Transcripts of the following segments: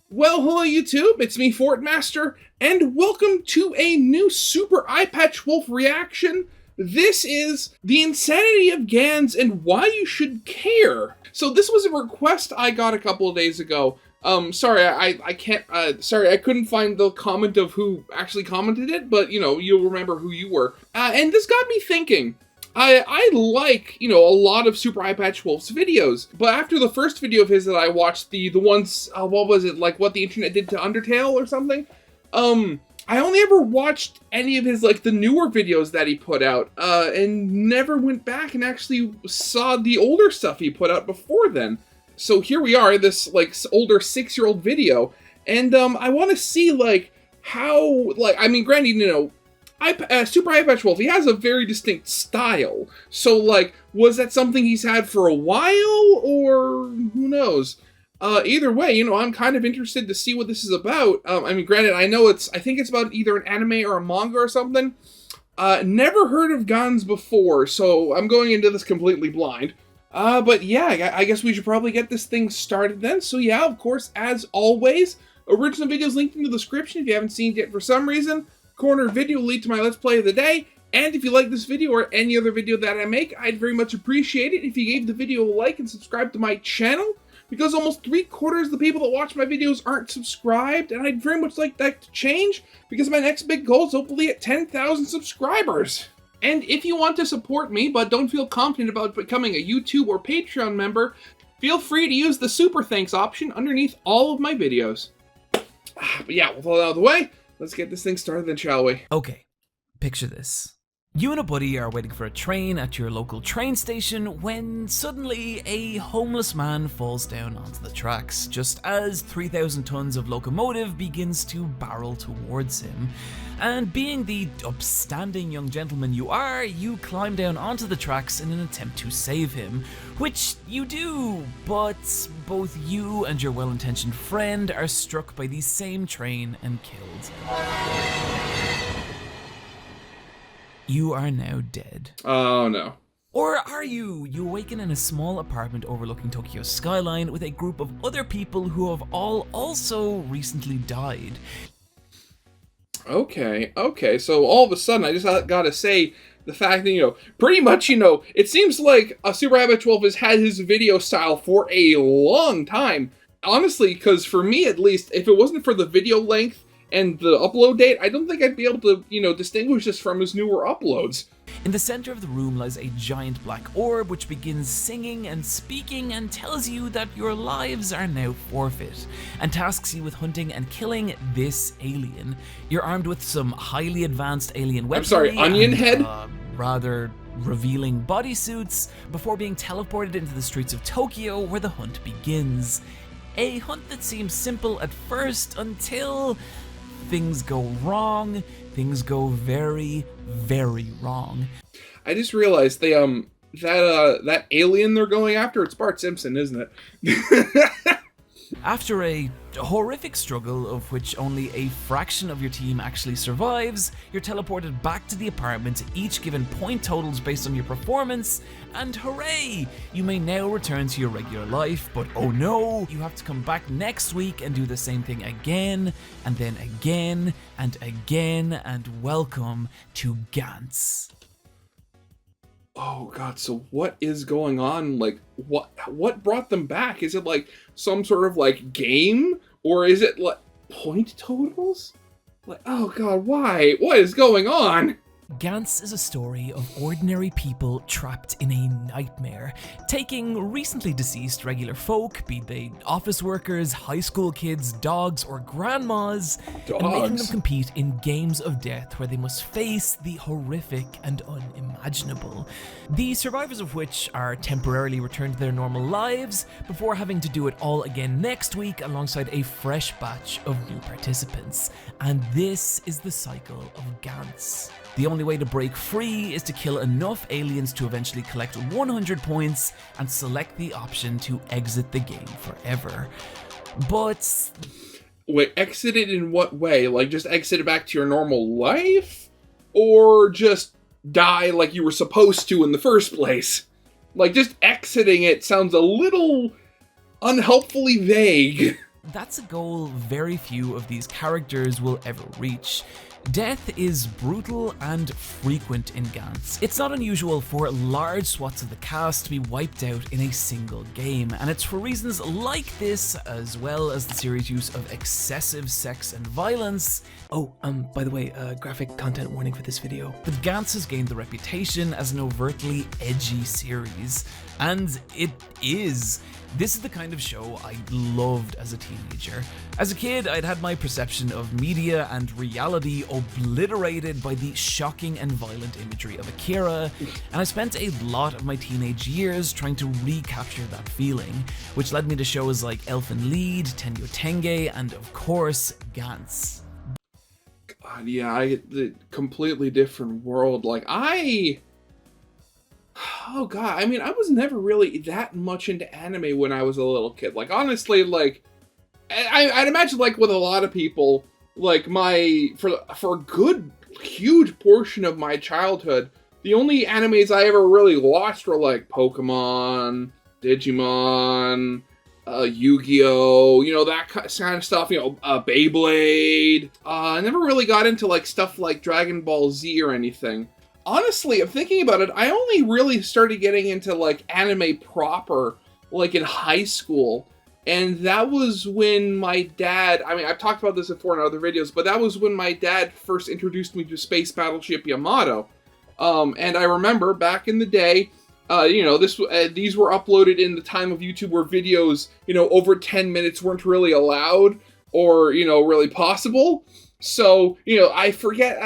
Well, hello YouTube, it's me, Fortmaster, and welcome to a new Super Eye Patch Wolf reaction. This is the insanity of Gantz and why you should care. So this was a request I got a couple of days ago. Sorry, I couldn't find the comment of who actually commented it, but you'll remember who you were. And this got me thinking. I like, a lot of Super Eye Patch Wolf's videos, but after the first video of his that I watched, the ones, what was it, like what the internet did to Undertale or something? I only ever watched any of his, the newer videos that he put out, and never went back and actually saw the older stuff he put out before then. So here we are, this, older 6-year-old video, and, I want to see, how, granted, Super Eye Patch Wolf, he has a very distinct style. So, was that something he's had for a while, or who knows? Either way, I'm kind of interested to see what this is about. Granted, I think it's about either an anime or a manga or something. Never heard of Gantz before, so I'm going into this completely blind. But yeah, I guess we should probably get this thing started then. So yeah, of course, as always, original videos linked in the description if you haven't seen it yet for some reason. Corner video will lead to my Let's Play of the day, and if you like this video or any other video that I make, I'd very much appreciate it if you gave the video a like and subscribe to my channel, because almost 3/4 of the people that watch my videos aren't subscribed, and I'd very much like that to change, because my next big goal is hopefully at 10,000 subscribers. And if you want to support me, but don't feel confident about becoming a YouTube or Patreon member, feel free to use the Super Thanks option underneath all of my videos. But yeah, with all that out of the way, let's get this thing started then, shall we? Okay, picture this. You and a buddy are waiting for a train at your local train station when suddenly a homeless man falls down onto the tracks just as 3,000 tons of locomotive begins to barrel towards him. And being the upstanding young gentleman you are, you climb down onto the tracks in an attempt to save him, which you do, but both you and your well-intentioned friend are struck by the same train and killed. You are now dead. Oh no. Or are you? You awaken in a small apartment overlooking Tokyo's skyline with a group of other people who have all also recently died. Okay, so all of a sudden I just gotta say the fact that, pretty much, it seems like Super Eye Patch Wolf has had his video style for a long time. Honestly, because for me at least, if it wasn't for the video length and the upload date, I don't think I'd be able to, distinguish this from his newer uploads. In the center of the room lies a giant black orb which begins singing and speaking and tells you that your lives are now forfeit, and tasks you with hunting and killing this alien. You're armed with some highly advanced alien weaponry. I'm sorry, onion head? Rather revealing bodysuits before being teleported into the streets of Tokyo where the hunt begins. A hunt that seems simple at first until things go wrong. Things go very, very wrong. I just realized they that alien they're going after, it's Bart Simpson, isn't it? After a horrific struggle of which only a fraction of your team actually survives, you're teleported back to the apartment, each given point totals based on your performance, and hooray! You may now return to your regular life, but oh no, you have to come back next week and do the same thing again, and then again, and again, and welcome to Gantz. Oh god, so what is going on? What brought them back? Is it some sort of game? Or is it point totals? Oh god, why? What is going on? Gantz is a story of ordinary people trapped in a nightmare, taking recently deceased regular folk, be they office workers, high school kids, dogs, or grandmas, and making them compete in games of death where they must face the horrific and unimaginable. The survivors of which are temporarily returned to their normal lives before having to do it all again next week alongside a fresh batch of new participants. And this is the cycle of Gantz. The only way to break free is to kill enough aliens to eventually collect 100 points and select the option to exit the game forever. But... wait, exit it in what way? Just exit it back to your normal life? Or just die like you were supposed to in the first place? Just exiting it sounds a little unhelpfully vague. that's a goal very few of these characters will ever reach. Death is brutal and frequent in Gantz. It's not unusual for large swaths of the cast to be wiped out in a single game, and it's for reasons like this, as well as the series' use of excessive sex and violence. Oh, by the way, graphic content warning for this video. But Gantz has gained the reputation as an overtly edgy series, and it is. This is the kind of show I loved as a teenager. As a kid, I'd had my perception of media and reality obliterated by the shocking and violent imagery of Akira, and I spent a lot of my teenage years trying to recapture that feeling, which led me to shows like Elfen Lied, Tenyo Tenge, and of course, Gantz. God, yeah, the completely different world. Oh god, I mean, I was never really that much into anime when I was a little kid. Like, honestly, like, I'd imagine, like, with a lot of people, like, for a good, huge portion of my childhood, the only animes I ever really watched were, like, Pokemon, Digimon, Yu-Gi-Oh, you know, that kind of stuff, you know, Beyblade. I never really got into, like, stuff like Dragon Ball Z or anything. Honestly, I'm thinking about it, I only really started getting into, like, anime proper, like, in high school. And that was when my dad, I mean, I've talked about this before in other videos, but that was when my dad first introduced me to Space Battleship Yamato. And I remember back in the day, you know, these were uploaded in the time of YouTube where videos, you know, over 10 minutes weren't really allowed or, you know, really possible. So, you know, I forget,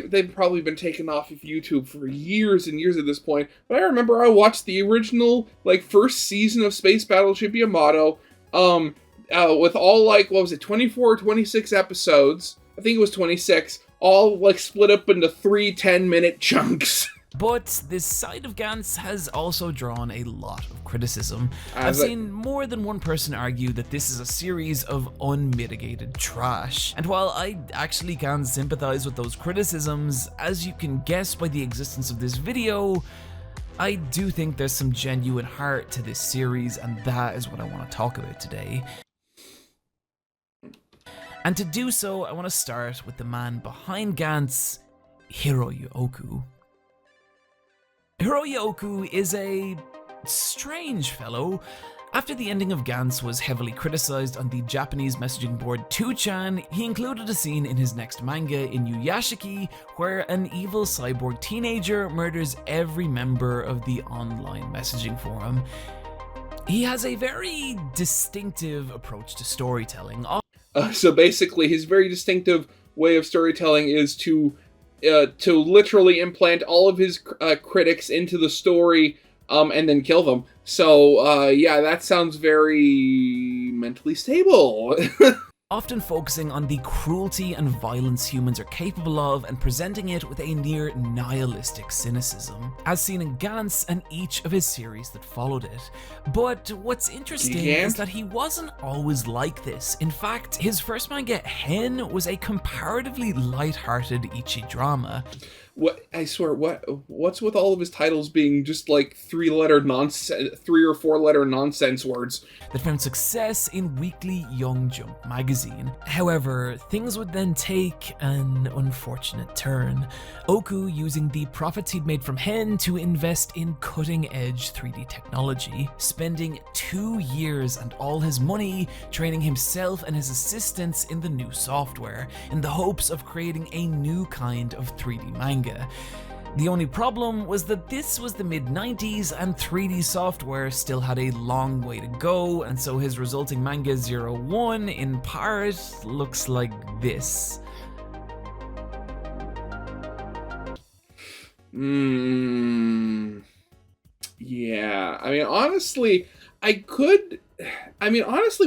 they've probably been taken off of YouTube for years and years at this point, but I remember I watched the original, like, first season of Space Battleship Yamato, with all, like, 24 or 26 episodes, I think it was 26, all, like, split up into 3 10-minute chunks. But this side of Gantz has also drawn a lot of criticism. I've seen more than one person argue that this is a series of unmitigated trash. And while I actually can sympathize with those criticisms, as you can guess by the existence of this video, I do think there's some genuine heart to this series, and that is what I want to talk about today. And to do so, I want to start with the man behind Gantz, Hiroyu Oku. Hiroyu Oku is a strange fellow. After the ending of Gantz was heavily criticized on the Japanese messaging board 2chan, he included a scene in his next manga, Inuyashiki, where an evil cyborg teenager murders every member of the online messaging forum. He has a very distinctive approach to storytelling. So basically, his very distinctive way of storytelling is to literally implant all of his critics into the story, and then kill them. So, yeah, that sounds very mentally stable. Often focusing on the cruelty and violence humans are capable of and presenting it with a near nihilistic cynicism, as seen in Gantz and each of his series that followed it. But what's interesting is that he wasn't always like this. In fact, his first manga, Hen, was a comparatively light-hearted ichi drama. What, I swear, what's with all of his titles being just like 3 or 4 letter nonsense words? That found success in weekly Young Jump magazine. However, things would then take an unfortunate turn. Oku using the profits he'd made from Hen to invest in cutting-edge 3D technology, spending 2 years and all his money training himself and his assistants in the new software, in the hopes of creating a new kind of 3D manga. The only problem was that this was the mid-90s and 3D software still had a long way to go, and so his resulting manga 01 in part looks like this. Yeah, I mean, honestly,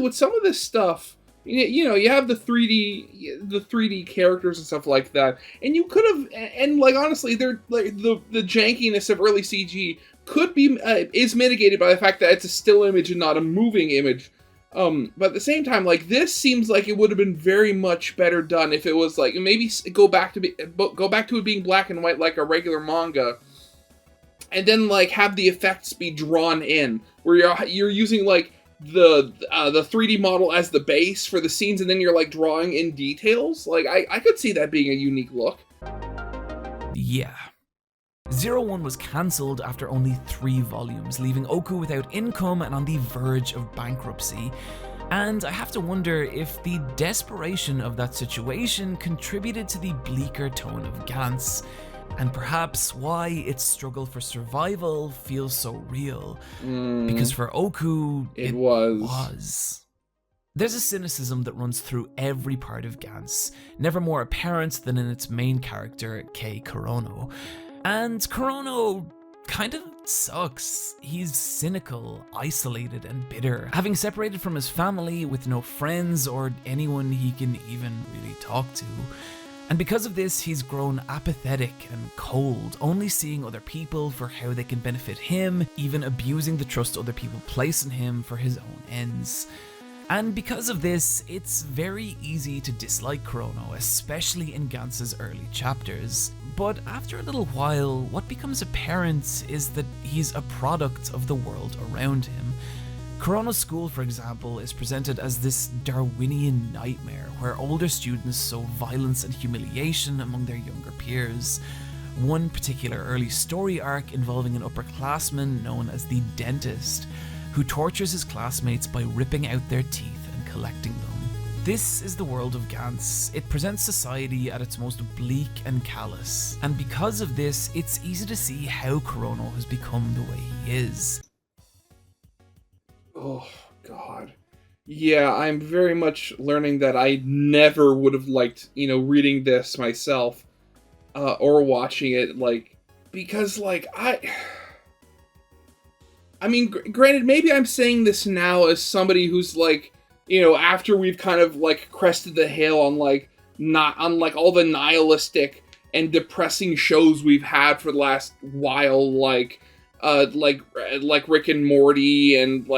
with some of this stuff, you know, you have the 3D characters and stuff like that, and you could have, and like honestly, they're like the jankiness of early CG could be is mitigated by the fact that it's a still image and not a moving image. But at the same time, like, this seems like it would have been very much better done if it was like, maybe go back to it being black and white like a regular manga, and then like have the effects be drawn in, where you're using like the 3D model as the base for the scenes, and then you're like drawing in details. Like I could see that being a unique look. Yeah. 01 was cancelled after only 3 volumes, leaving Oku without income and on the verge of bankruptcy. And I have to wonder if the desperation of that situation contributed to the bleaker tone of Gantz, and perhaps why its struggle for survival feels so real. Because for Oku, it was. There's a cynicism that runs through every part of Gantz, never more apparent than in its main character, Kei Kurono. And Kurono kind of sucks. He's cynical, isolated, and bitter, having separated from his family with no friends or anyone he can even really talk to. And because of this, he's grown apathetic and cold, only seeing other people for how they can benefit him, even abusing the trust other people place in him for his own ends. And because of this, it's very easy to dislike Kurono, especially in Gantz's early chapters. But after a little while, what becomes apparent is that he's a product of the world around him. Kurono's school, for example, is presented as this Darwinian nightmare where older students sow violence and humiliation among their younger peers. One particular early story arc involving an upperclassman known as the Dentist, who tortures his classmates by ripping out their teeth and collecting them. This is the world of Gantz. It presents society at its most bleak and callous, and because of this, it's easy to see how Kurono has become the way he is. Oh, God. Yeah, I'm very much learning that I never would have liked, reading this myself, or watching it, because, I mean, granted, maybe I'm saying this now as somebody who's, after we've kind of, crested the hill on, all the nihilistic and depressing shows we've had for the last while, like Rick and Morty and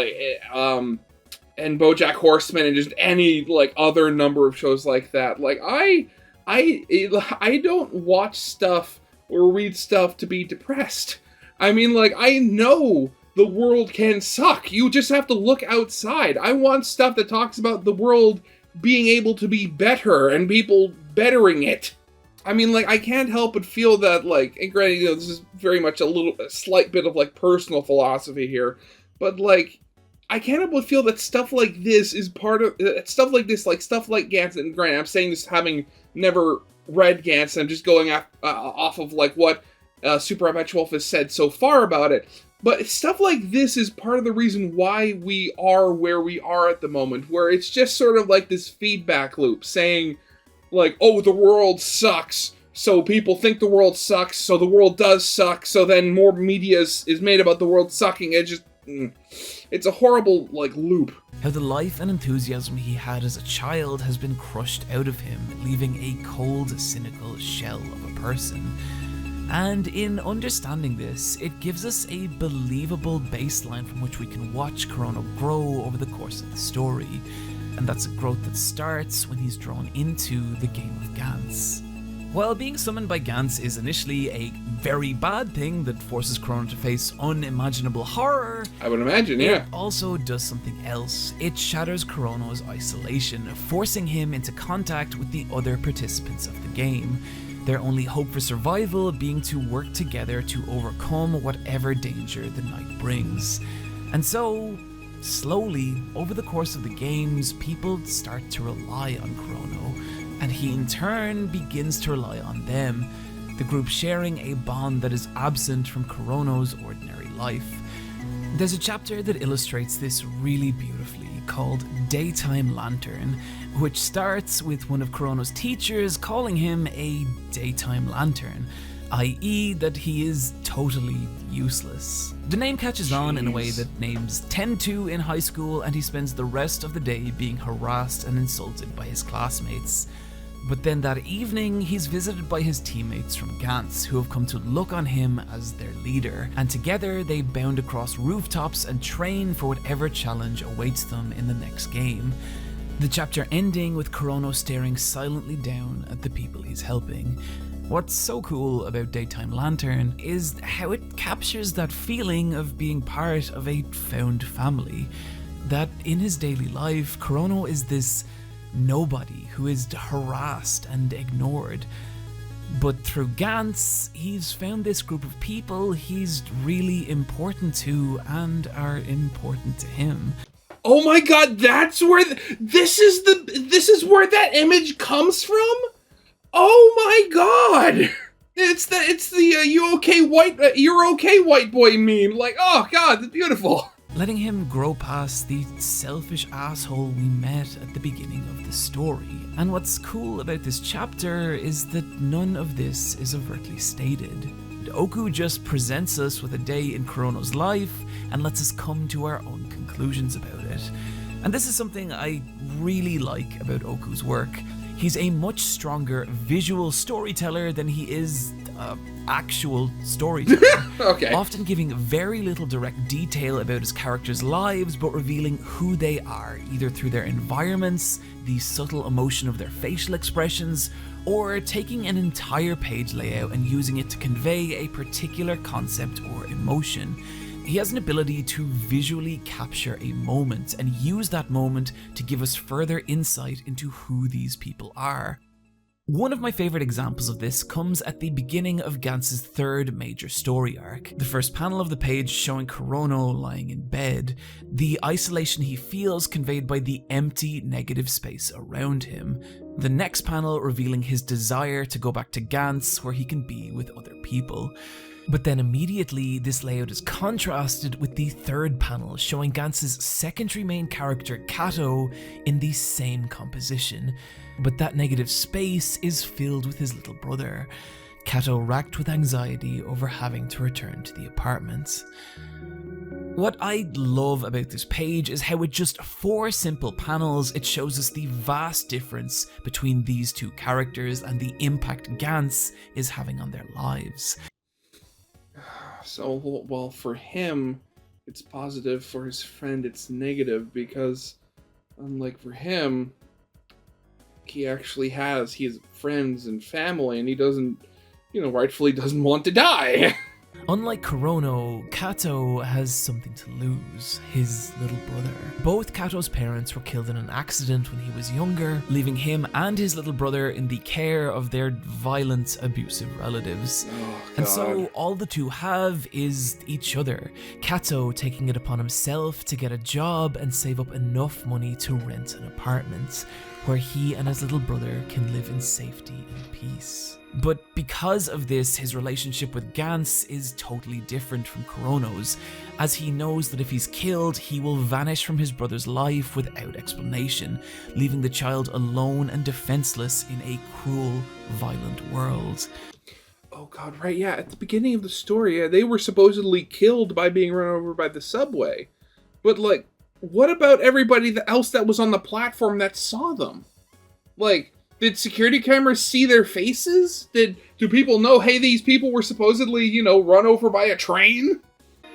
and BoJack Horseman and just any other number of shows like that. I don't watch stuff or read stuff to be depressed. I mean, I know the world can suck. You just have to look outside. I want stuff that talks about the world being able to be better and people bettering it. I mean, I can't help but feel that, and granted, this is very much a slight bit of, personal philosophy here, but, I can't help but feel that stuff like this is part of, stuff like Gantz, and granted, I'm saying this having never read Gantz, I'm just going off of, what Super Apache Wolf has said so far about it, but stuff like this is part of the reason why we are where we are at the moment, where it's just sort of this feedback loop, saying, oh, the world sucks, so people think the world sucks, so the world does suck, so then more media is made about the world sucking. It's a horrible, loop. How the life and enthusiasm he had as a child has been crushed out of him, leaving a cold, cynical shell of a person. And in understanding this, it gives us a believable baseline from which we can watch Kurono grow over the course of the story. And that's a growth that starts when he's drawn into the game of Gantz. While being summoned by Gantz is initially a very bad thing that forces Kurono to face unimaginable horror, I would imagine, yeah. It also does something else. It shatters Kurono's isolation, forcing him into contact with the other participants of the game. Their only hope for survival being to work together to overcome whatever danger the night brings. And so, slowly, over the course of the games, people start to rely on Kurono, and he in turn begins to rely on them, the group sharing a bond that is absent from Kurono's ordinary life. There's a chapter that illustrates this really beautifully, called Daytime Lantern, which starts with one of Kurono's teachers calling him a daytime lantern, i.e. that he is totally useless. The name catches on in a way that names tend to in high school, and he spends the rest of the day being harassed and insulted by his classmates. But then that evening, he's visited by his teammates from Gantz, who have come to look on him as their leader, and together they bound across rooftops and train for whatever challenge awaits them in the next game. The chapter ending with Kurono staring silently down at the people he's helping. What's so cool about Daytime Lantern is how it captures that feeling of being part of a found family. that in his daily life, Kurono is this nobody who is harassed and ignored. But through Gantz, he's found this group of people he's really important to and are important to him. Oh my god, that's where this is where that image comes from? Oh my god! It's the you're okay white boy meme. Like, oh god, it's beautiful. Letting him grow past the selfish asshole we met at the beginning of the story. And what's cool about this chapter is that none of this is overtly stated. Oku just presents us with a day in Kurono's life and lets us come to our own conclusions about it. And this is something I really like about Oku's work. He's a much stronger visual storyteller than he is actual storyteller. Okay. Often giving very little direct detail about his characters' lives, but revealing who they are, either through their environments, the subtle emotion of their facial expressions, or taking an entire page layout and using it to convey a particular concept or emotion. He has an ability to visually capture a moment and use that moment to give us further insight into who these people are. One of my favourite examples of this comes at the beginning of Gantz's third major story arc. The first panel of the page showing Kurono lying in bed, the isolation he feels conveyed by the empty negative space around him. The next panel revealing his desire to go back to Gantz where he can be with other people. But then immediately this layout is contrasted with the third panel showing Gantz's secondary main character Kato in the same composition. But that negative space is filled with his little brother, Kato racked with anxiety over having to return to the apartment. What I love about this page is how with just 4 simple panels it shows us the vast difference between these two characters and the impact Gantz is having on their lives. So, well, for him, it's positive. For his friend, it's negative because, unlike for him, he has friends and family, and he doesn't, rightfully doesn't want to die. Unlike Kurono, Kato has something to lose, his little brother. Both Kato's parents were killed in an accident when he was younger, leaving him and his little brother in the care of their violent, abusive relatives. Oh, and so all the two have is each other, Kato taking it upon himself to get a job and save up enough money to rent an apartment, where he and his little brother can live in safety and peace. But because of this, his relationship with Gantz is totally different from Kurono's, as he knows that if he's killed, he will vanish from his brother's life without explanation, leaving the child alone and defenseless in a cruel, violent world. Oh god, right, yeah, at the beginning of the story, they were supposedly killed by being run over by the subway. But, what about everybody else that was on the platform that saw them? Did security cameras see their faces? Do people know, hey, these people were supposedly, run over by a train?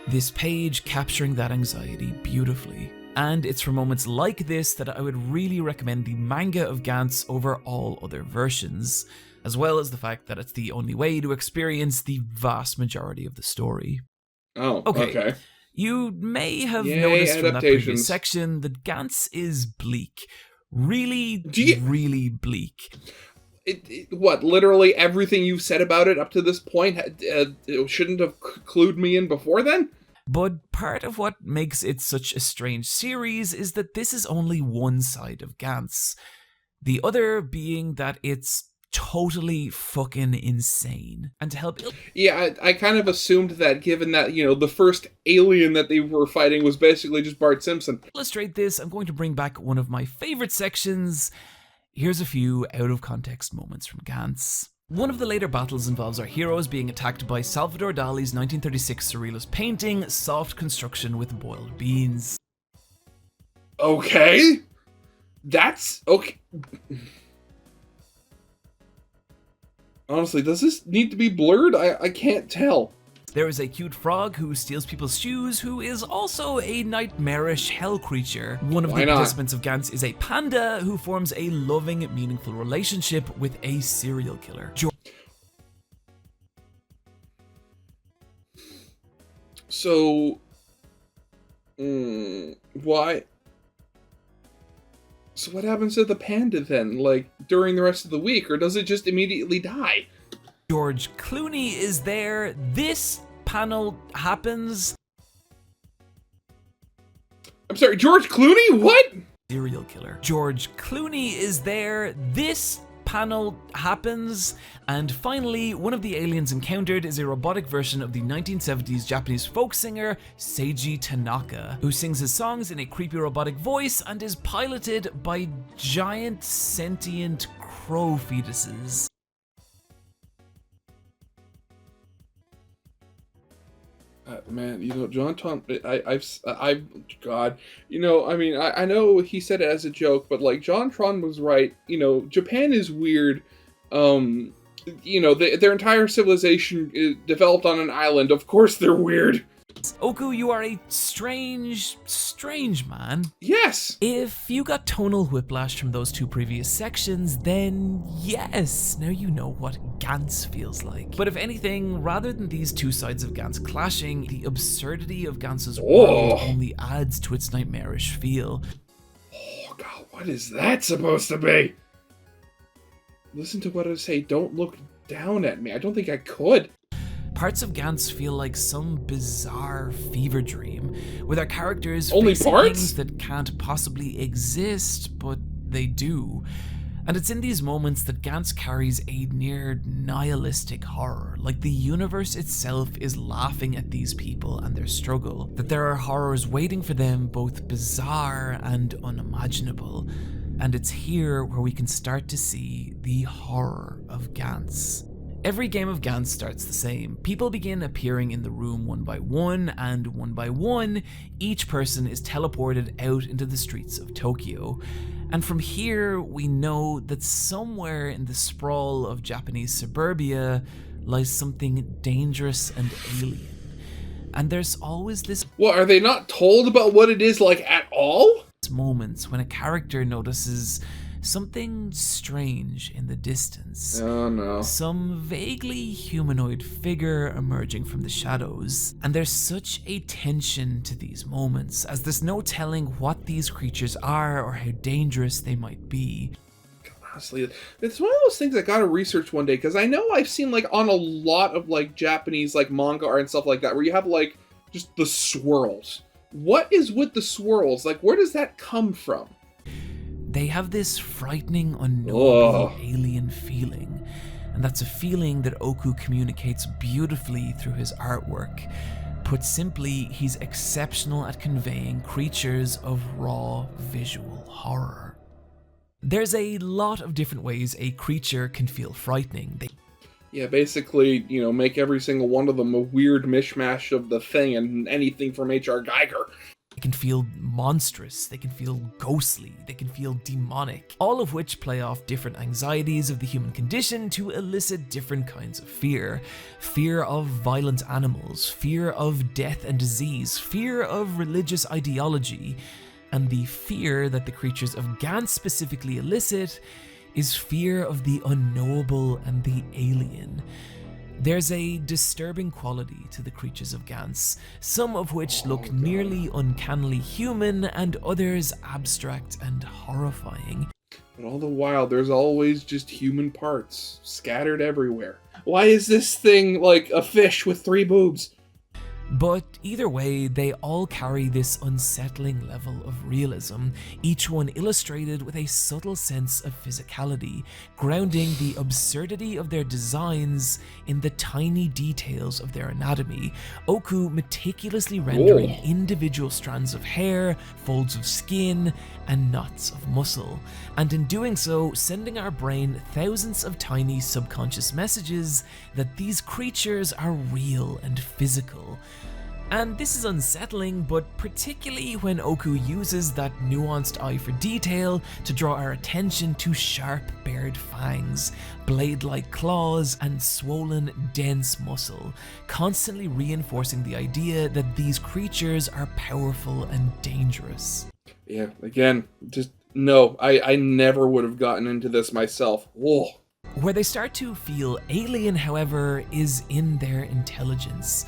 This page capturing that anxiety beautifully. And it's for moments like this that I would really recommend the manga of Gantz over all other versions, as well as the fact that it's the only way to experience the vast majority of the story. Oh, okay. You may have noticed from that previous section that Gantz is bleak. Really bleak. What, literally everything you've said about it up to this point it shouldn't have clued me in before then? But part of what makes it such a strange series is that this is only one side of Gantz. The other being that it's totally fucking insane. And to help... Yeah, I kind of assumed that given that, the first alien that they were fighting was basically just Bart Simpson. To illustrate this, I'm going to bring back one of my favorite sections. Here's a few out-of-context moments from Gantz. One of the later battles involves our heroes being attacked by Salvador Dali's 1936 surrealist painting, Soft Construction with Boiled Beans. Okay. That's... okay. Honestly, does this need to be blurred? I can't tell. There is a cute frog who steals people's shoes, who is also a nightmarish hell creature. One of the participants of Gantz is a panda who forms a loving, meaningful relationship with a serial killer. So, why So what happens to the panda then, like, during the rest of the week, or does it just immediately die? George Clooney is there. This panel happens. I'm sorry, George Clooney? What? Serial killer. George Clooney is there. This panel happens. And finally, one of the aliens encountered is a robotic version of the 1970s Japanese folk singer Seiji Tanaka, who sings his songs in a creepy robotic voice and is piloted by giant sentient crow fetuses. Man, John Tom, God, I know he said it as a joke, but like John Tron was right. Japan is weird. Their entire civilization is developed on an island. Of course, they're weird. Oku, you are a strange man. Yes! If you got tonal whiplash from those two previous sections, then yes, now you know what Gantz feels like. But if anything, rather than these two sides of Gantz clashing, the absurdity of Gantz's world only adds to its nightmarish feel. Oh god, what is that supposed to be? Listen to what I say, don't look down at me. I don't think I could. Parts of Gantz feel like some bizarre fever dream, with our characters only facing parts? Things that can't possibly exist, but they do. And it's in these moments that Gantz carries a near nihilistic horror, like the universe itself is laughing at these people and their struggle, that there are horrors waiting for them, both bizarre and unimaginable. And it's here where we can start to see the horror of Gantz. Every game of Gantz starts the same. People begin appearing in the room one by one, and one by one, each person is teleported out into the streets of Tokyo. And from here, we know that somewhere in the sprawl of Japanese suburbia lies something dangerous and alien. And there's always this... What, are they not told about what it is like at all? Moments when a character notices something strange in the distance. Oh no. Some vaguely humanoid figure emerging from the shadows. And there's such a tension to these moments, as there's no telling what these creatures are or how dangerous they might be. Honestly, it's one of those things I gotta research one day, because I know I've seen like on a lot of like Japanese like manga art and stuff like that, where you have like just the swirls. What is with the swirls? Like, where does that come from? They have this frightening, unknowable alien feeling, and that's a feeling that Oku communicates beautifully through his artwork. Put simply, he's exceptional at conveying creatures of raw visual horror. There's a lot of different ways a creature can feel frightening. Yeah, basically, make every single one of them a weird mishmash of the Thing and anything from H.R. Geiger. They can feel monstrous, they can feel ghostly, they can feel demonic, all of which play off different anxieties of the human condition to elicit different kinds of fear. Fear of violent animals, fear of death and disease, fear of religious ideology, and the fear that the creatures of Gantz specifically elicit is fear of the unknowable and the alien. There's a disturbing quality to the creatures of Gantz, some of which look nearly uncannily human and others abstract and horrifying. But all the while, there's always just human parts scattered everywhere. Why is this thing like a fish with 3 boobs? But either way, they all carry this unsettling level of realism, each one illustrated with a subtle sense of physicality, grounding the absurdity of their designs in the tiny details of their anatomy, Oku meticulously rendering individual strands of hair, folds of skin, and knots of muscle, and in doing so, sending our brain thousands of tiny subconscious messages that these creatures are real and physical. And this is unsettling, but particularly when Oku uses that nuanced eye for detail to draw our attention to sharp bared fangs, blade-like claws, and swollen, dense muscle, constantly reinforcing the idea that these creatures are powerful and dangerous. Yeah, again, just no, I never would have gotten into this myself. Whoa. Where they start to feel alien, however, is in their intelligence.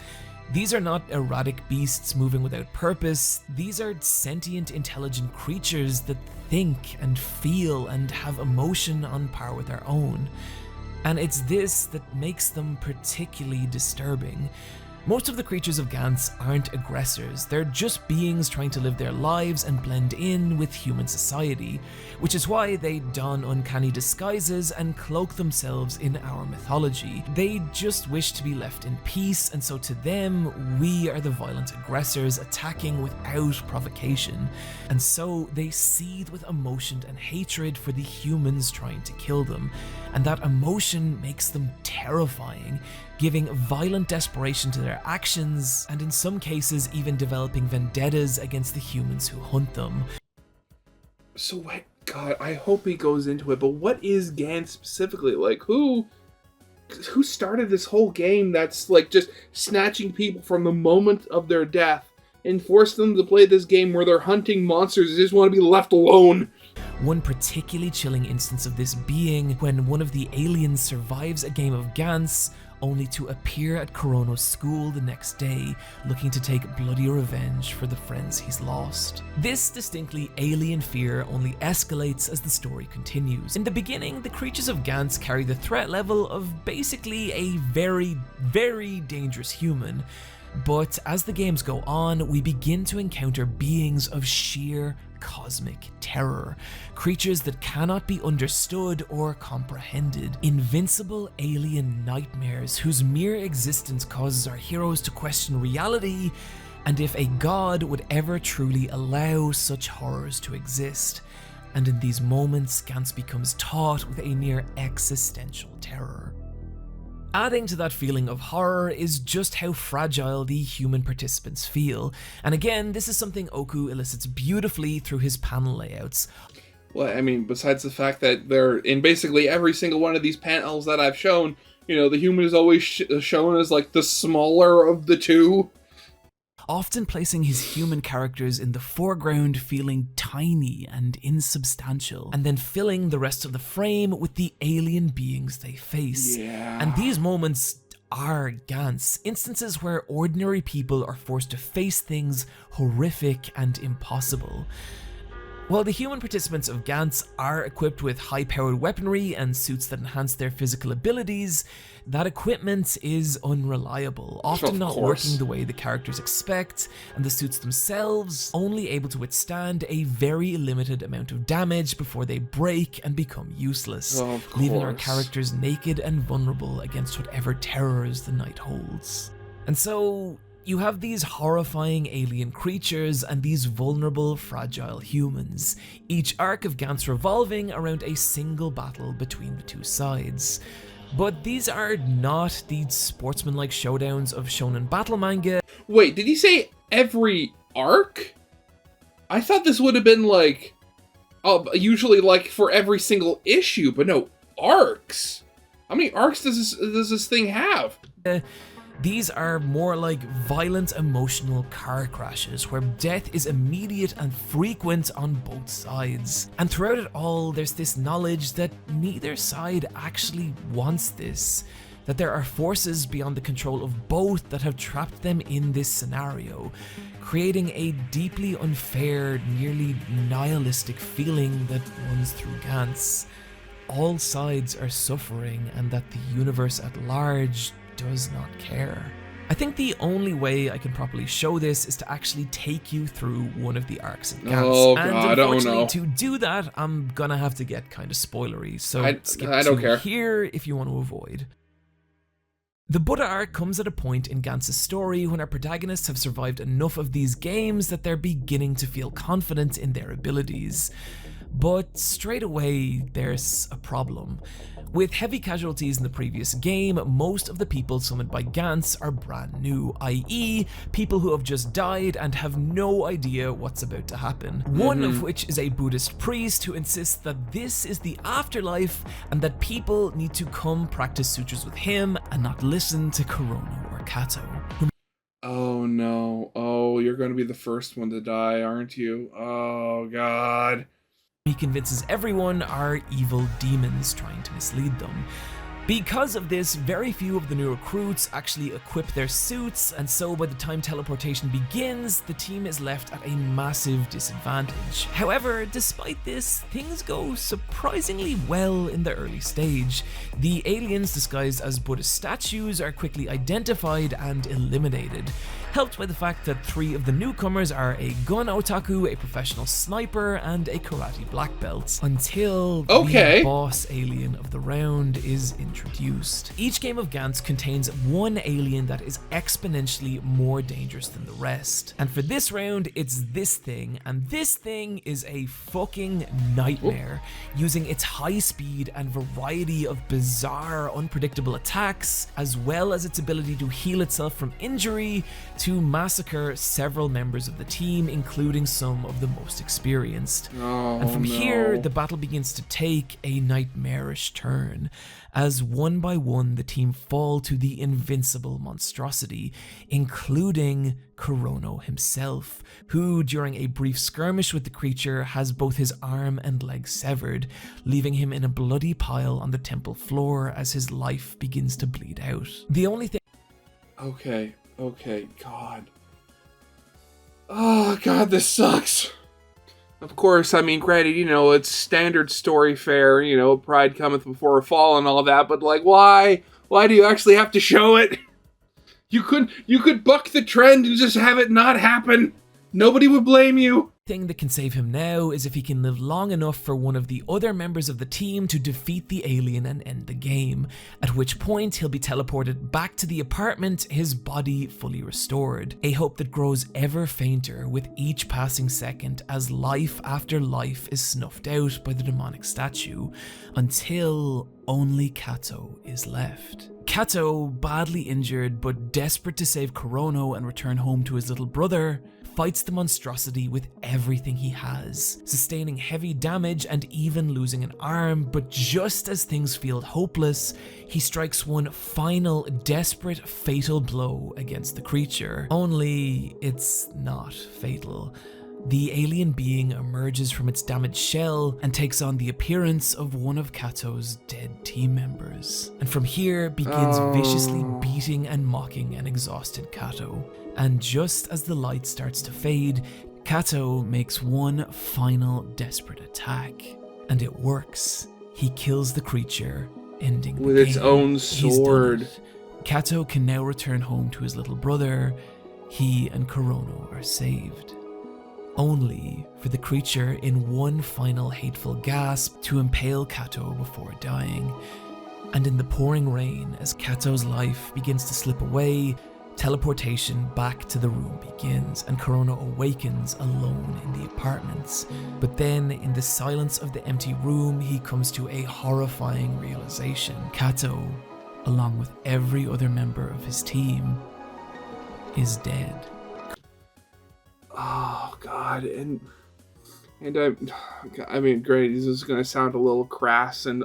These are not erratic beasts moving without purpose. These are sentient, intelligent creatures that think and feel and have emotion on par with our own. And it's this that makes them particularly disturbing. Most of the creatures of Gantz aren't aggressors, they're just beings trying to live their lives and blend in with human society, which is why they don uncanny disguises and cloak themselves in our mythology. They just wish to be left in peace, and so to them, we are the violent aggressors attacking without provocation. And so they seethe with emotion and hatred for the humans trying to kill them, and that emotion makes them terrifying, giving violent desperation to their actions, and in some cases even developing vendettas against the humans who hunt them. So what? God, I hope he goes into it, but what is Gantz specifically? Like, who started this whole game that's like just snatching people from the moment of their death and force them to play this game where they're hunting monsters and just want to be left alone? One particularly chilling instance of this being when one of the aliens survives a game of Gantz only to appear at Corono's school the next day, looking to take bloody revenge for the friends he's lost. This distinctly alien fear only escalates as the story continues. In the beginning, the creatures of Gantz carry the threat level of basically a very, very dangerous human. But as the games go on, we begin to encounter beings of sheer cosmic terror, creatures that cannot be understood or comprehended, invincible alien nightmares whose mere existence causes our heroes to question reality and if a god would ever truly allow such horrors to exist. And in these moments, Gantz becomes taut with a near existential terror. Adding to that feeling of horror is just how fragile the human participants feel, and again, this is something Oku elicits beautifully through his panel layouts. Well, I mean, besides the fact that they're in basically every single one of these panels that I've shown, you know, the human is always shown as like the smaller of the two. Often placing his human characters in the foreground feeling tiny and insubstantial, and then filling the rest of the frame with the alien beings they face. Yeah. And these moments are Gantz, instances where ordinary people are forced to face things horrific and impossible. While the human participants of Gantz are equipped with high-powered weaponry and suits that enhance their physical abilities, that equipment is unreliable, often not working the way the characters expect, and the suits themselves only able to withstand a very limited amount of damage before they break and become useless, leaving our characters naked and vulnerable against whatever terrors the night holds. And so, you have these horrifying alien creatures and these vulnerable, fragile humans, each arc of Gantz revolving around a single battle between the two sides. But these are not the sportsmanlike showdowns of shonen battle manga. Wait, did he say every arc? I thought this would have been like, usually like for every single issue, but no, arcs. How many arcs does this thing have? These are more like violent emotional car crashes where death is immediate and frequent on both sides. And throughout it all, there's this knowledge that neither side actually wants this, that there are forces beyond the control of both that have trapped them in this scenario, creating a deeply unfair, nearly nihilistic feeling that runs through Gantz. All sides are suffering and that the universe at large does not care. I think the only way I can properly show this is to actually take you through one of the arcs in Gantz. Oh and God, unfortunately, to do that, I'm gonna have to get kind of spoilery, so skip to here if you want to avoid. The Buddha arc comes at a point in Gantz's story when our protagonists have survived enough of these games that they're beginning to feel confident in their abilities. But straight away, there's a problem. With heavy casualties in the previous game, most of the people summoned by Gantz are brand new, i.e. people who have just died and have no idea what's about to happen. One of which is a Buddhist priest who insists that this is the afterlife and that people need to come practice sutras with him and not listen to Kurono or Kato. Oh no, oh, you're going to be the first one to die, aren't you? Oh God. He convinces everyone are evil demons trying to mislead them. Because of this, very few of the new recruits actually equip their suits, and so by the time teleportation begins, the team is left at a massive disadvantage. However, despite this, things go surprisingly well in the early stage. The aliens disguised as Buddhist statues are quickly identified and eliminated, helped by the fact that 3 of the newcomers are a gun otaku, a professional sniper, and a karate black belt, until the boss alien of the round is introduced. Each game of Gantz contains one alien that is exponentially more dangerous than the rest. And for this round, it's this thing, and this thing is a fucking nightmare, using its high speed and variety of bizarre, unpredictable attacks, as well as its ability to heal itself from injury, to massacre several members of the team, including some of the most experienced. And from here, the battle begins to take a nightmarish turn, as one by one the team fall to the invincible monstrosity, including Kurono himself, who during a brief skirmish with the creature has both his arm and leg severed, leaving him in a bloody pile on the temple floor as his life begins to bleed out. The only thing... Okay, God. Oh, God, this sucks. Of course, I mean, granted, it's standard story fare, pride cometh before a fall and all that, but, like, why? Why do you actually have to show it? You could buck the trend and just have it not happen. Nobody would blame you. Thing that can save him now is if he can live long enough for one of the other members of the team to defeat the alien and end the game, at which point he'll be teleported back to the apartment, his body fully restored. A hope that grows ever fainter with each passing second as life after life is snuffed out by the demonic statue, until only Kato is left. Kato, badly injured but desperate to save Kurono and return home to his little brother, fights the monstrosity with everything he has, sustaining heavy damage and even losing an arm, but just as things feel hopeless, he strikes one final, desperate, fatal blow against the creature. Only it's not fatal. The alien being emerges from its damaged shell and takes on the appearance of one of Kato's dead team members, and from here begins viciously beating and mocking an exhausted Kato. And just as the light starts to fade, Kato makes one final desperate attack, and it works. He kills the creature, ending the game. With its own sword. Kato can now return home to his little brother. He and Kurono are saved, only for the creature in one final hateful gasp to impale Kato before dying. And in the pouring rain, as Kato's life begins to slip away, teleportation back to the room begins, and Kurono awakens alone in the apartments. But then, in the silence of the empty room, he comes to a horrifying realization. Kato, along with every other member of his team, is dead. Oh, God, and I mean, great, this is gonna sound a little crass and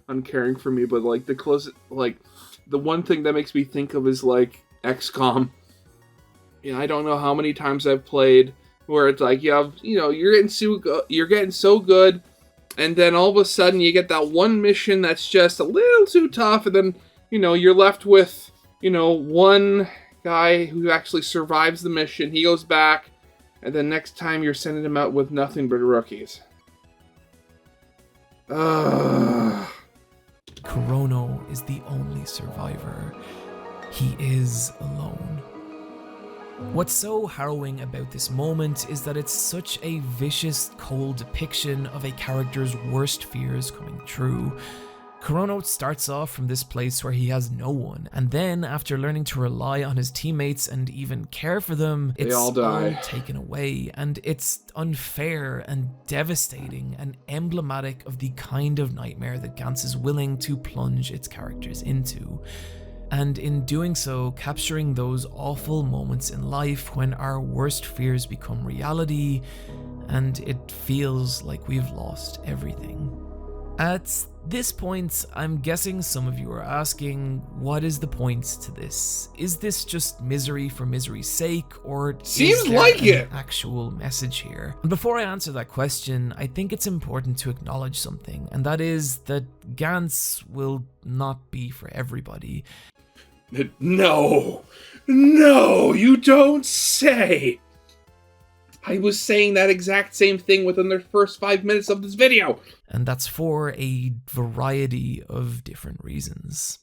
uncaring for me, but, like, the one thing that makes me think of is, like, XCOM. I don't know how many times I've played where it's like you're getting so good, and then all of a sudden you get that one mission that's just a little too tough, and then you're left with one guy who actually survives the mission. He goes back, and then next time you're sending him out with nothing but rookies. Kurono is the only survivor. He is alone. What's so harrowing about this moment is that it's such a vicious, cold depiction of a character's worst fears coming true. Kurono starts off from this place where he has no one, and then after learning to rely on his teammates and even care for them, it's all taken away, and it's unfair and devastating and emblematic of the kind of nightmare that Gantz is willing to plunge its characters into. And in doing so, capturing those awful moments in life when our worst fears become reality, and it feels like we've lost everything. At this point, I'm guessing some of you are asking, what is the point to this? Is this just misery for misery's sake, or Seems is there like an it. actual message here? And before I answer that question, I think it's important to acknowledge something, and that is that Gantz will not be for everybody. No, you don't say. I was saying that exact same thing within the first 5 minutes of this video. And that's for a variety of different reasons.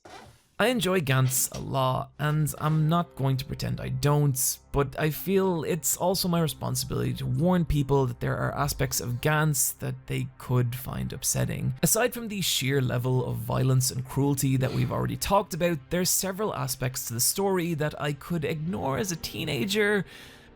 I enjoy Gantz a lot, and I'm not going to pretend I don't, but I feel it's also my responsibility to warn people that there are aspects of Gantz that they could find upsetting. Aside from the sheer level of violence and cruelty that we've already talked about, there's several aspects to the story that I could ignore as a teenager,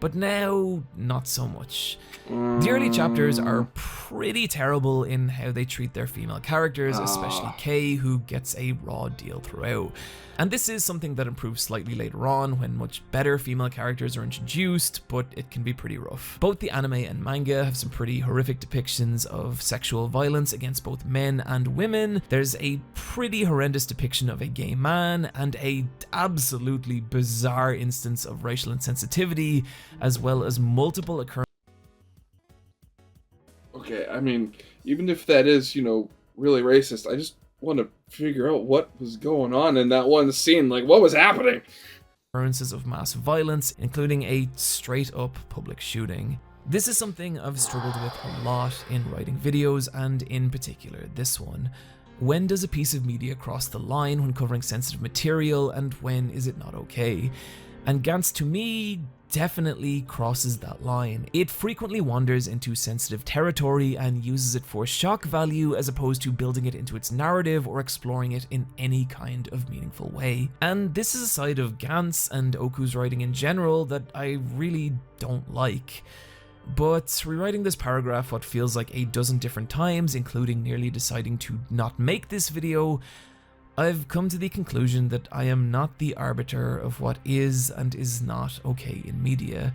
but now, not so much. The early chapters are pretty terrible in how they treat their female characters, especially Kay, who gets a raw deal throughout. And this is something that improves slightly later on when much better female characters are introduced, but it can be pretty rough. Both the anime and manga have some pretty horrific depictions of sexual violence against both men and women. There's a pretty horrendous depiction of a gay man, and a absolutely bizarre instance of racial insensitivity, as well as multiple occurrences. Okay, I mean, even if that is, really racist, I just want to figure out what was going on in that one scene. Like, what was happening? Occurrences of mass violence, including a straight-up public shooting. This is something I've struggled with a lot in writing videos, and in particular this one. When does a piece of media cross the line when covering sensitive material, and when is it not okay? And Gantz, to me, definitely crosses that line. It frequently wanders into sensitive territory and uses it for shock value as opposed to building it into its narrative or exploring it in any kind of meaningful way. And this is a side of Gantz and Oku's writing in general that I really don't like. But rewriting this paragraph what feels like a dozen different times, including nearly deciding to not make this video, I've come to the conclusion that I am not the arbiter of what is and is not okay in media.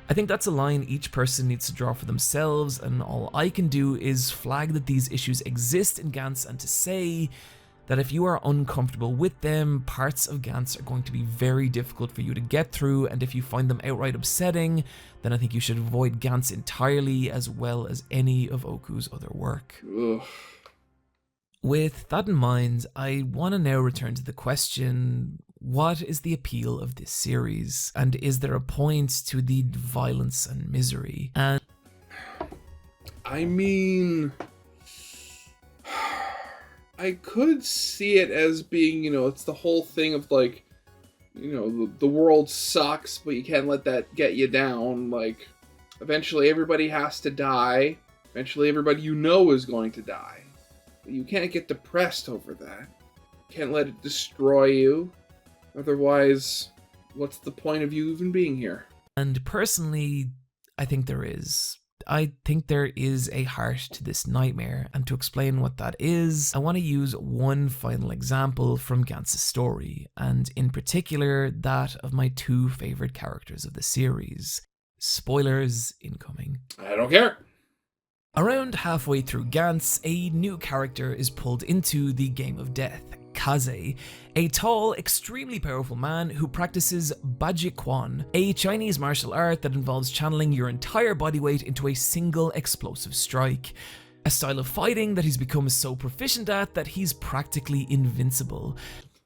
I think that's a line each person needs to draw for themselves, and all I can do is flag that these issues exist in Gantz and to say that if you are uncomfortable with them, parts of Gantz are going to be very difficult for you to get through, and if you find them outright upsetting, then I think you should avoid Gantz entirely, as well as any of Oku's other work. Ugh. With that in mind, I want to now return to the question, what is the appeal of this series? And is there a point to the violence and misery? And I mean, I could see it as being, it's the whole thing of like, the world sucks, but you can't let that get you down. Like, eventually everybody has to die. Eventually everybody is going to die. You can't get depressed over that. You can't let it destroy you. Otherwise, what's the point of you even being here? And personally, I think there is. I think there is a heart to this nightmare, and to explain what that is, I want to use one final example from Gantz's story, and in particular, that of my two favorite characters of the series. Spoilers incoming. I don't care. Around halfway through Gantz, a new character is pulled into the game of death, Kaze, a tall, extremely powerful man who practices Bajikwan, a Chinese martial art that involves channeling your entire body weight into a single explosive strike. A style of fighting that he's become so proficient at that he's practically invincible.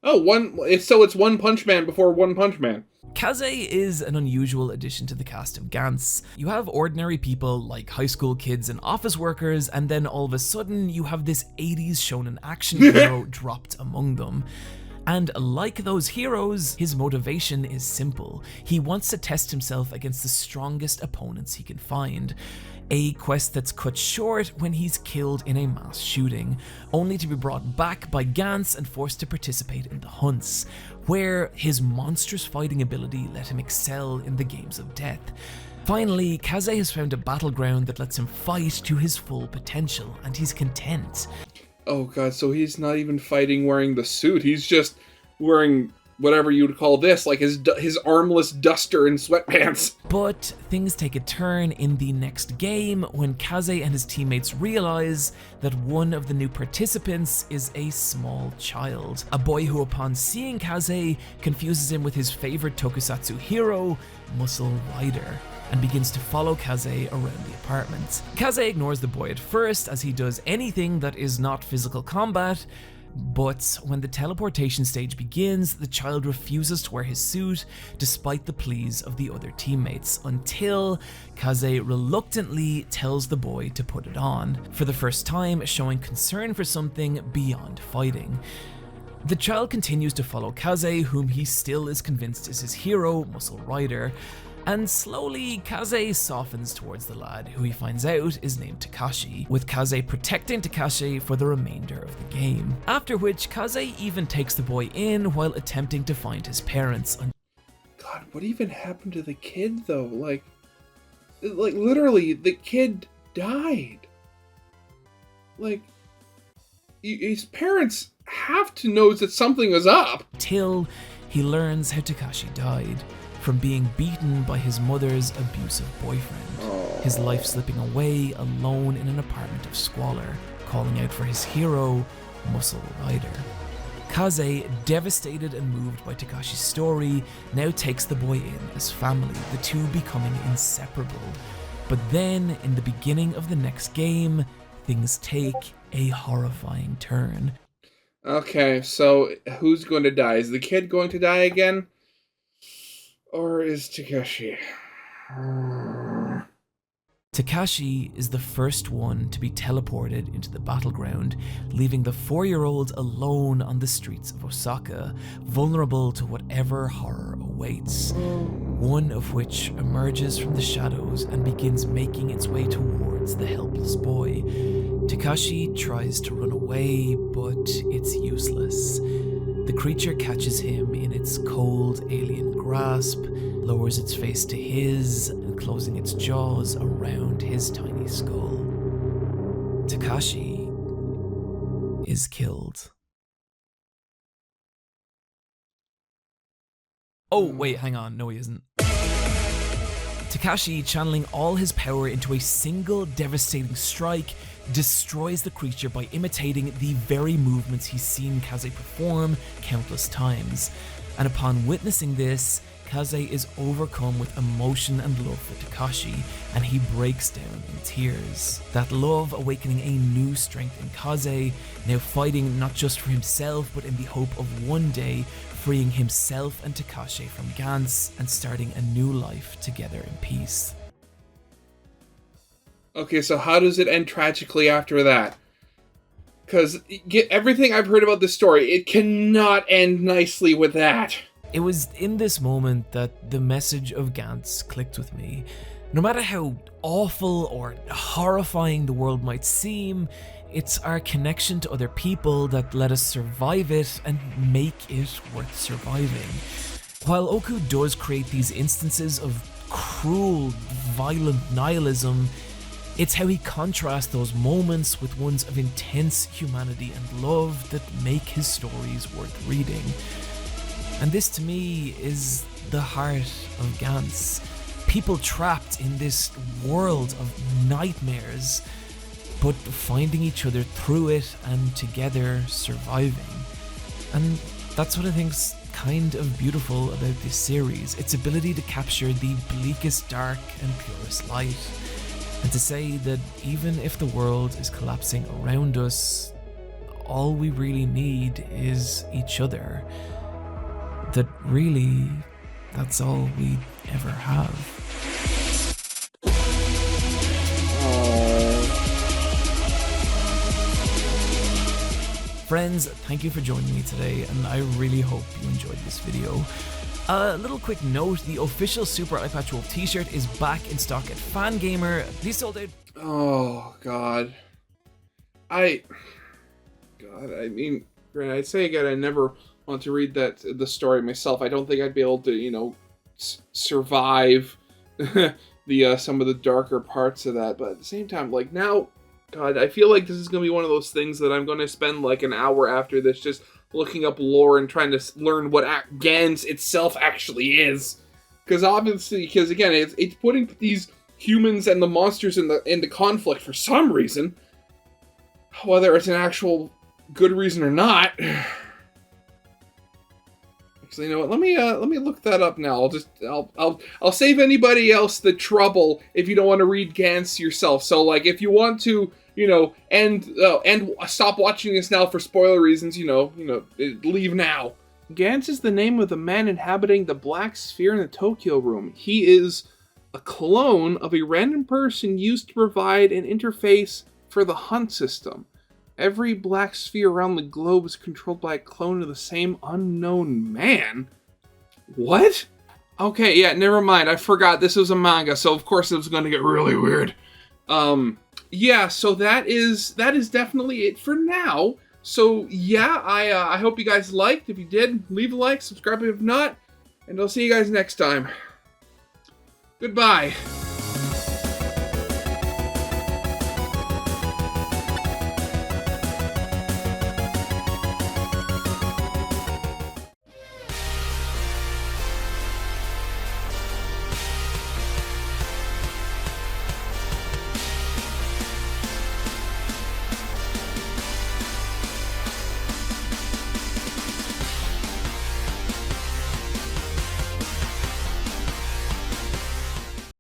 So it's One Punch Man before One Punch Man. Kaze is an unusual addition to the cast of Gantz. You have ordinary people like high school kids and office workers, and then all of a sudden you have this 80s shonen action hero dropped among them. And like those heroes, his motivation is simple. He wants to test himself against the strongest opponents he can find. A quest that's cut short when he's killed in a mass shooting, only to be brought back by Gantz and forced to participate in the hunts, where his monstrous fighting ability let him excel in the games of death. Finally, Kaze has found a battleground that lets him fight to his full potential, and he's content. Oh god, so he's not even fighting wearing the suit, he's just wearing whatever you would call this, like his armless duster and sweatpants. But things take a turn in the next game when Kaze and his teammates realize that one of the new participants is a small child. A boy who, upon seeing Kaze, confuses him with his favorite tokusatsu hero, Muscle Rider, and begins to follow Kaze around the apartment. Kaze ignores the boy at first, as he does anything that is not physical combat, but when the teleportation stage begins, the child refuses to wear his suit despite the pleas of the other teammates, until Kaze reluctantly tells the boy to put it on, for the first time showing concern for something beyond fighting. The child continues to follow Kaze, whom he still is convinced is his hero, Muscle Rider, and slowly Kaze softens towards the lad, who he finds out is named Takashi, with Kaze protecting Takashi for the remainder of the game. After which, Kaze even takes the boy in while attempting to find his parents. God, what even happened to the kid though? Like literally, the kid died. Like, his parents have to know that something is up. Till he learns how Takashi died, from being beaten by his mother's abusive boyfriend, his life slipping away alone in an apartment of squalor, calling out for his hero, Muscle Rider. Kaze, devastated and moved by Takashi's story, now takes the boy in as family, the two becoming inseparable. But then, in the beginning of the next game, things take a horrifying turn. Okay, so who's going to die? Is the kid going to die again? Or is Takashi? Takashi is the first one to be teleported into the battleground, leaving the 4-year-old alone on the streets of Osaka, vulnerable to whatever horror awaits. One of which emerges from the shadows and begins making its way towards the helpless boy. Takashi tries to run away, but it's useless. The creature catches him in its cold alien grasp, lowers its face to his, and closing its jaws around his tiny skull. Takashi is killed. Oh, wait, hang on. No, he isn't. Takashi, channeling all his power into a single devastating strike, destroys the creature by imitating the very movements he's seen Kaze perform countless times. And upon witnessing this, Kaze is overcome with emotion and love for Takashi, and he breaks down in tears. That love awakening a new strength in Kaze, now fighting not just for himself, but in the hope of one day freeing himself and Takashi from Gantz and starting a new life together in peace. Okay, so how does it end tragically after that? Because everything I've heard about this story, it cannot end nicely with that. It was in this moment that the message of Gantz clicked with me. No matter how awful or horrifying the world might seem, it's our connection to other people that let us survive it and make it worth surviving. While Oku does create these instances of cruel, violent nihilism, it's how he contrasts those moments with ones of intense humanity and love that make his stories worth reading. And this to me is the heart of Gantz. People trapped in this world of nightmares, but finding each other through it and together surviving. And that's what I think's kind of beautiful about this series, its ability to capture the bleakest dark and purest light. And to say that even if the world is collapsing around us, all we really need is each other. That really, that's all we ever have. Friends, thank you for joining me today, and I really hope you enjoyed this video. A little quick note, the official Super Eyepatch Wolf t-shirt is back in stock at Fangamer. These sold out. Oh, God. I mean, granted, I'd say again, I never want to read the story myself. I don't think I'd be able to, survive the some of the darker parts of that. But at the same time, like now, God, I feel like this is going to be one of those things that I'm going to spend like an hour after this just looking up lore and trying to learn what Gantz itself actually is. Because obviously, again, it's putting these humans and the monsters into conflict for some reason. Whether it's an actual good reason or not. Actually, you know what? Let me look that up now. I'll save anybody else the trouble if you don't want to read Gantz yourself. So, like, if you want to, and stop watching this now for spoiler reasons, leave now. Gantz is the name of the man inhabiting the black sphere in the Tokyo room. He is a clone of a random person used to provide an interface for the hunt system. Every black sphere around the globe is controlled by a clone of the same unknown man? What? Okay, yeah, never mind. I forgot this was a manga, so of course it was going to get really weird. Yeah, so that is definitely it for now. So yeah, I hope you guys liked. If you did, leave a like, subscribe if not, and I'll see you guys next time. Goodbye.